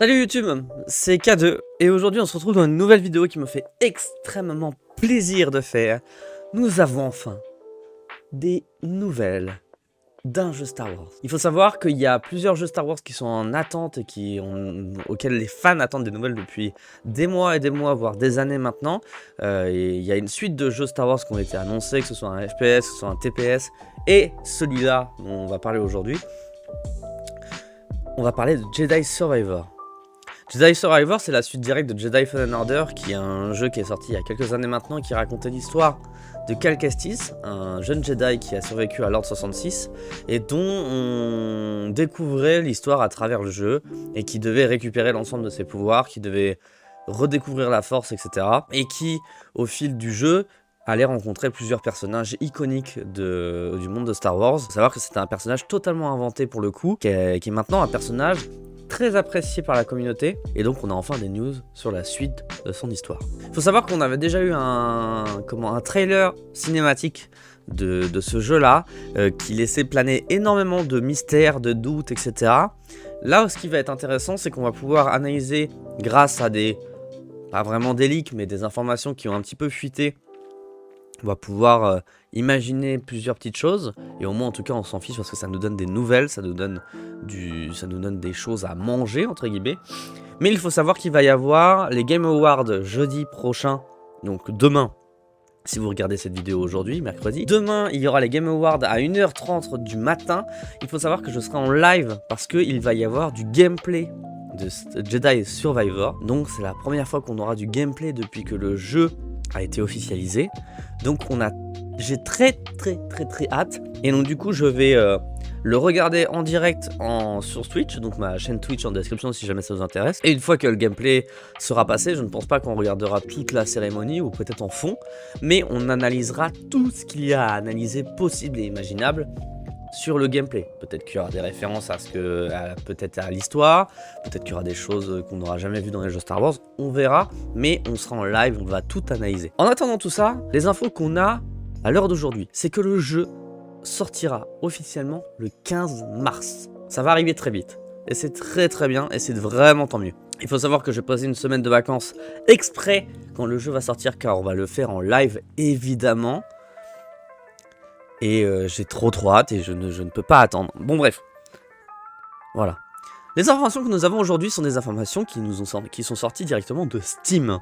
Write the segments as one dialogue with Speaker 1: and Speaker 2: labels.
Speaker 1: Salut YouTube, c'est K2 et aujourd'hui on se retrouve dans une nouvelle vidéo qui me fait extrêmement plaisir de faire. Nous avons enfin des nouvelles d'un jeu Star Wars. Il faut savoir qu'il y a plusieurs jeux Star Wars qui sont en attente et auxquels les fans attendent des nouvelles depuis des mois et des mois, voire des années maintenant. Et il y a une suite de jeux Star Wars qui ont été annoncés, que ce soit un FPS, que ce soit un TPS, et celui-là dont on va parler aujourd'hui. On va parler de Jedi Survivor. Jedi Survivor, c'est la suite directe de Jedi Fallen Order, qui est un jeu qui est sorti il y a quelques années maintenant, qui racontait l'histoire de Cal Kestis, un jeune Jedi qui a survécu à l'Ordre 66, et dont on découvrait l'histoire à travers le jeu, et qui devait récupérer l'ensemble de ses pouvoirs, qui devait redécouvrir la Force, etc. Et qui, au fil du jeu, allait rencontrer plusieurs personnages iconiques du monde de Star Wars. Il faut savoir que c'était un personnage totalement inventé pour le coup, qui est maintenant un personnage très apprécié par la communauté, et donc on a enfin des news sur la suite de son histoire. Il faut savoir qu'on avait déjà eu un trailer cinématique de ce jeu-là, qui laissait planer énormément de mystères, de doutes, etc. Là, ce qui va être intéressant, c'est qu'on va pouvoir analyser, grâce à pas vraiment des leaks, mais des informations qui ont un petit peu fuité. On va pouvoir imaginer plusieurs petites choses, et au moins en tout cas on s'en fiche parce que ça nous donne des nouvelles, ça nous donne des choses à manger entre guillemets. Mais il faut savoir qu'il va y avoir les Game Awards jeudi prochain, donc demain, si vous regardez cette vidéo aujourd'hui, mercredi. Demain, il y aura les Game Awards à 1h30 du matin. Il faut savoir que je serai en live parce qu'il va y avoir du gameplay de Jedi Survivor. Donc c'est la première fois qu'on aura du gameplay depuis que le jeu a été officialisé. Donc j'ai très hâte. Et donc du coup je vais le regarder en direct sur Twitch, donc ma chaîne Twitch en description si jamais ça vous intéresse. Et une fois que le gameplay sera passé, je ne pense pas qu'on regardera toute la cérémonie, ou peut-être en fond, mais on analysera tout ce qu'il y a à analyser possible et imaginable sur le gameplay. Peut-être qu'il y aura des références peut-être à l'histoire, peut-être qu'il y aura des choses qu'on n'aura jamais vues dans les jeux Star Wars, on verra, mais on sera en live, on va tout analyser. En attendant tout ça, les infos qu'on a à l'heure d'aujourd'hui, c'est que le jeu sortira officiellement le 15 mars. Ça va arriver très vite, et c'est très bien, et c'est vraiment tant mieux. Il faut savoir que je vais poser une semaine de vacances exprès quand le jeu va sortir, car on va le faire en live évidemment. Et j'ai trop hâte et je ne peux pas attendre. Bon bref, voilà. Les informations que nous avons aujourd'hui sont des informations qui sont sorties directement de Steam.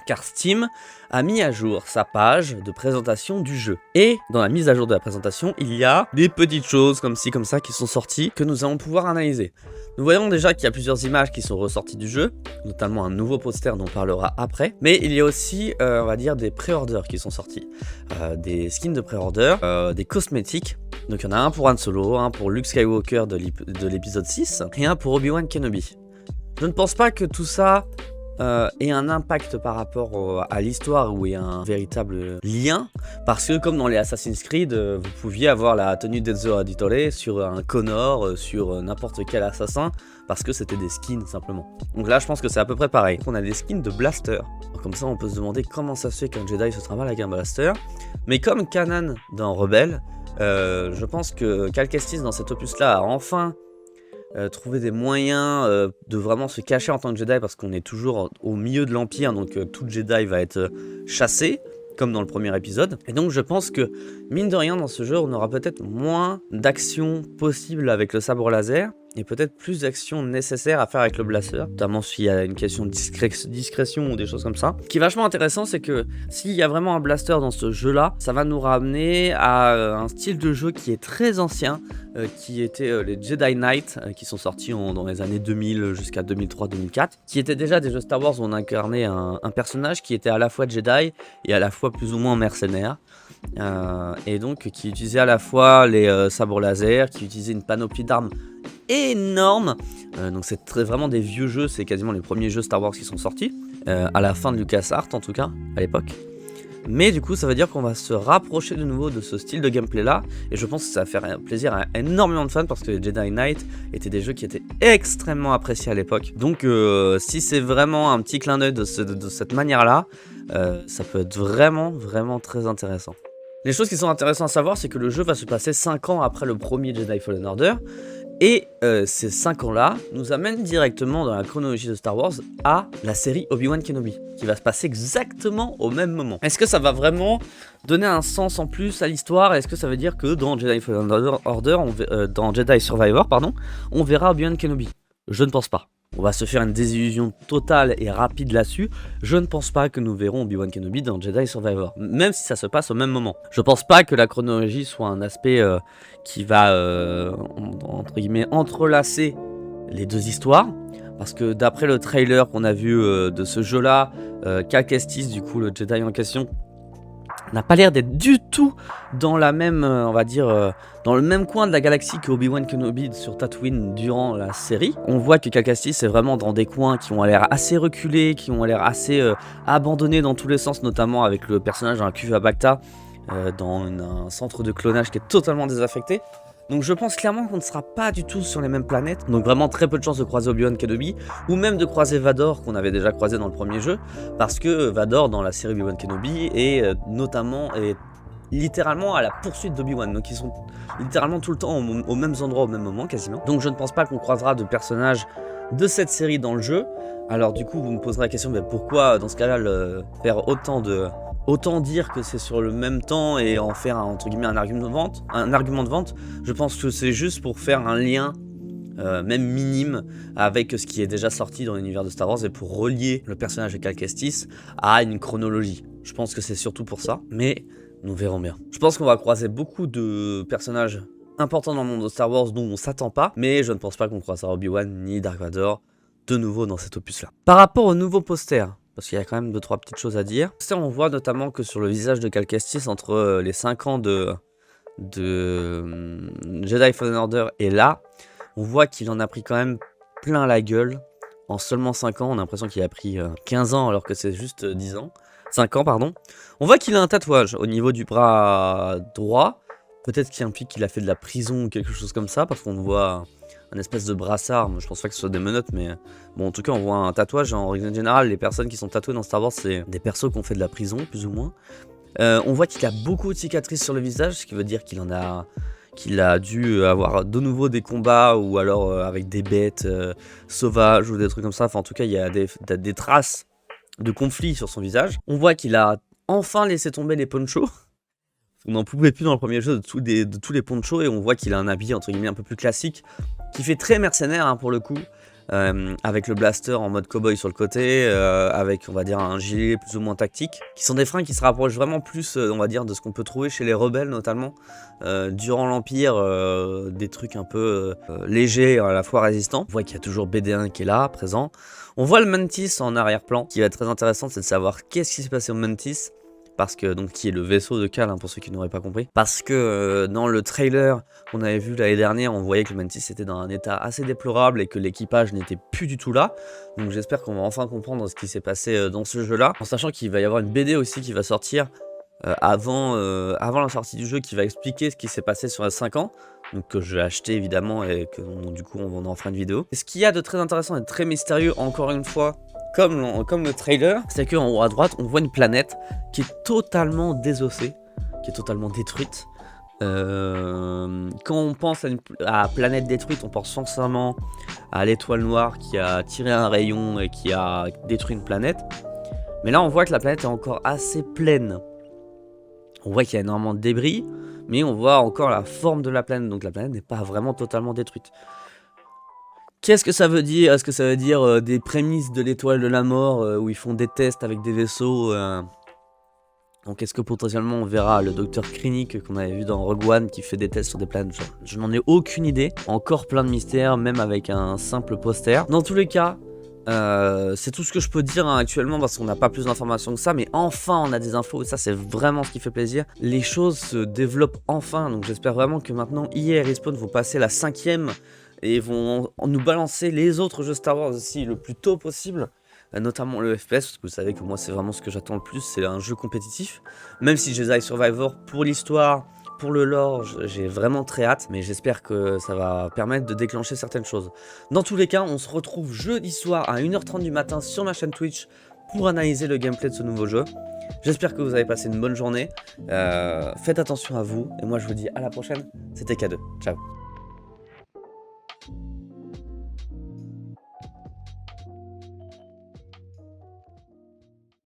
Speaker 1: Car Steam a mis à jour sa page de présentation du jeu. Et dans la mise à jour de la présentation, il y a des petites choses comme ci, comme ça qui sont sorties, que nous allons pouvoir analyser. Nous voyons déjà qu'il y a plusieurs images qui sont ressorties du jeu, notamment un nouveau poster dont on parlera après. Mais il y a aussi, on va dire, des pré-orders qui sont sortis. Des skins de pré-order, des cosmétiques. Donc il y en a un pour Han Solo, un pour Luke Skywalker de l'épisode 6, et un pour Obi-Wan Kenobi. Je ne pense pas que tout ça ait un impact par rapport à l'histoire ou ait un véritable lien, parce que comme dans les Assassin's Creed, vous pouviez avoir la tenue d'Ezio Auditore sur un Connor, sur n'importe quel assassin, parce que c'était des skins simplement. Donc là je pense que c'est à peu près pareil. On a des skins de blaster. Comme ça on peut se demander comment ça se fait qu'un Jedi se travaille avec un blaster. Mais comme Kanan dans Rebelle, je pense que Cal Kestis dans cet opus là a enfin trouver des moyens de vraiment se cacher en tant que Jedi, parce qu'on est toujours au milieu de l'Empire, donc tout Jedi va être chassé, comme dans le premier épisode. Et donc je pense que, mine de rien, dans ce jeu, on aura peut-être moins d'actions possibles avec le sabre laser, et peut-être plus d'actions nécessaires à faire avec le blaster, notamment s'il y a une question de discrétion ou des choses comme ça. Ce qui est vachement intéressant, c'est que s'il y a vraiment un blaster dans ce jeu-là, ça va nous ramener à un style de jeu qui est très ancien, qui était les Jedi Knight, qui sont sortis dans les années 2000 jusqu'à 2003-2004, qui étaient déjà des jeux Star Wars où on incarnait un personnage qui était à la fois Jedi et à la fois plus ou moins mercenaire. Et donc qui utilisait à la fois les sabres laser, qui utilisait une panoplie d'armes énorme. Donc c'est vraiment des vieux jeux, c'est quasiment les premiers jeux Star Wars qui sont sortis, à la fin de LucasArts en tout cas, à l'époque. Mais du coup ça veut dire qu'on va se rapprocher de nouveau de ce style de gameplay là, et je pense que ça va faire plaisir à énormément de fans, parce que les Jedi Knight étaient des jeux qui étaient extrêmement appréciés à l'époque. Donc si c'est vraiment un petit clin d'œil de cette manière là, ça peut être vraiment très intéressant. Les choses qui sont intéressantes à savoir, c'est que le jeu va se passer 5 ans après le premier Jedi Fallen Order, Et ces 5 ans-là nous amènent directement dans la chronologie de Star Wars à la série Obi-Wan Kenobi, qui va se passer exactement au même moment. Est-ce que ça va vraiment donner un sens en plus à l'histoire? Est-ce que ça veut dire que dans Jedi Fallen Order, dans Jedi Survivor, pardon, on verra Obi-Wan Kenobi? Je ne pense pas. On va se faire une désillusion totale et rapide là-dessus. Je ne pense pas que nous verrons Obi-Wan Kenobi dans Jedi Survivor, même si ça se passe au même moment. Je pense pas que la chronologie soit un aspect qui va, entre guillemets, entrelacer les deux histoires. Parce que d'après le trailer qu'on a vu de ce jeu-là, Cal Kestis, du coup le Jedi en question, n'a pas l'air d'être du tout dans la même, on va dire, dans le même coin de la galaxie que Obi-Wan Kenobi sur Tatooine durant la série. On voit que Cal Kestis est vraiment dans des coins qui ont l'air assez reculés, qui ont l'air assez abandonnés dans tous les sens, notamment avec le personnage dans la cuve à Bacta, dans un centre de clonage qui est totalement désaffecté. Donc je pense clairement qu'on ne sera pas du tout sur les mêmes planètes, donc vraiment très peu de chances de croiser Obi-Wan Kenobi, ou même de croiser Vador qu'on avait déjà croisé dans le premier jeu, parce que Vador dans la série Obi-Wan Kenobi est littéralement à la poursuite d'Obi-Wan, donc ils sont littéralement tout le temps aux mêmes endroits au même moment quasiment. Donc je ne pense pas qu'on croisera de personnages de cette série dans le jeu. Alors du coup vous me poserez la question, mais pourquoi dans ce cas-là faire autant dire que c'est sur le même temps et en faire entre guillemets un argument de vente. Je pense que c'est juste pour faire un lien même minime avec ce qui est déjà sorti dans l'univers de Star Wars et pour relier le personnage de Cal Kestis à une chronologie. Je pense que c'est surtout pour ça, mais nous verrons bien. Je pense qu'on va croiser beaucoup de personnages importants dans le monde de Star Wars dont on s'attend pas, mais je ne pense pas qu'on croisera Obi-Wan ni Dark Vador de nouveau dans cet opus là. Par rapport au nouveau poster, parce qu'il y a quand même 2-3 petites choses à dire. On voit notamment que sur le visage de Cal Kestis, entre les 5 ans de Jedi Fallen Order et là, on voit qu'il en a pris quand même plein la gueule. En seulement 5 ans, on a l'impression qu'il a pris 15 ans alors que c'est juste 10 ans. 5 ans, pardon. On voit qu'il a un tatouage au niveau du bras droit. Peut-être qu'il implique qu'il a fait de la prison ou quelque chose comme ça, parce qu'on voit un espèce de brassard. Je pense pas que ce soit des menottes, mais bon, en tout cas, on voit un tatouage. En règle générale, les personnes qui sont tatouées dans Star Wars, c'est des persos qui ont fait de la prison, plus ou moins. On voit qu'il a beaucoup de cicatrices sur le visage, ce qui veut dire qu'il a dû avoir de nouveau des combats, ou alors avec des bêtes sauvages, ou des trucs comme ça. Enfin, en tout cas, il y a des traces de conflit sur son visage. On voit qu'il a enfin laissé tomber les ponchos. On n'en pouvait plus dans le premier jeu de tous les ponchos, et on voit qu'il a un habit entre guillemets un peu plus classique, qui fait très mercenaire hein, pour le coup, avec le blaster en mode cowboy sur le côté, avec on va dire un gilet plus ou moins tactique, qui sont des fringues qui se rapprochent vraiment plus on va dire de ce qu'on peut trouver chez les rebelles notamment, durant l'Empire, des trucs un peu légers à la fois résistants. On voit qu'il y a toujours BD1 qui est là, présent. On voit le Mantis en arrière-plan. Ce qui va être très intéressant, c'est de savoir qu'est-ce qui s'est passé au Mantis. Parce que, donc, qui est le vaisseau de Cal, hein, pour ceux qui n'auraient pas compris. Parce que dans le trailer qu'on avait vu l'année dernière, on voyait que le Mantis était dans un état assez déplorable et que l'équipage n'était plus du tout là. Donc j'espère qu'on va enfin comprendre ce qui s'est passé dans ce jeu-là. En sachant qu'il va y avoir une BD aussi qui va sortir avant la sortie du jeu, qui va expliquer ce qui s'est passé sur les 5 ans. Donc que je vais acheter évidemment et que du coup on en fera une vidéo. Et ce qu'il y a de très intéressant et de très mystérieux, encore une fois, comme le trailer, c'est qu'en haut à droite, on voit une planète qui est totalement désossée, qui est totalement détruite. Quand on pense à planète détruite, on pense forcément à l'étoile noire qui a tiré un rayon et qui a détruit une planète. Mais là, on voit que la planète est encore assez pleine. On voit qu'il y a énormément de débris, mais on voit encore la forme de la planète, donc la planète n'est pas vraiment totalement détruite. Qu'est-ce que ça veut dire? Est-ce que ça veut dire des prémices de l'étoile de la mort où ils font des tests avec des vaisseaux Donc est-ce que potentiellement on verra le docteur Krennic qu'on avait vu dans Rogue One qui fait des tests sur des planètes? Je n'en ai aucune idée. Encore plein de mystères, même avec un simple poster. Dans tous les cas, c'est tout ce que je peux dire hein, actuellement, parce qu'on n'a pas plus d'informations que ça, mais enfin on a des infos, et ça c'est vraiment ce qui fait plaisir. Les choses se développent enfin, donc j'espère vraiment que maintenant EA et Respawn vont passer la 5e et vont nous balancer les autres jeux Star Wars aussi le plus tôt possible, notamment le FPS, parce que vous savez que moi c'est vraiment ce que j'attends le plus, c'est un jeu compétitif. Même si Jedi Survivor, pour l'histoire, pour le lore, j'ai vraiment très hâte, mais j'espère que ça va permettre de déclencher certaines choses. Dans tous les cas, on se retrouve jeudi soir à 1h30 du matin sur ma chaîne Twitch pour analyser le gameplay de ce nouveau jeu. J'espère que vous avez passé une bonne journée, faites attention à vous, et moi je vous dis à la prochaine, c'était K2, ciao.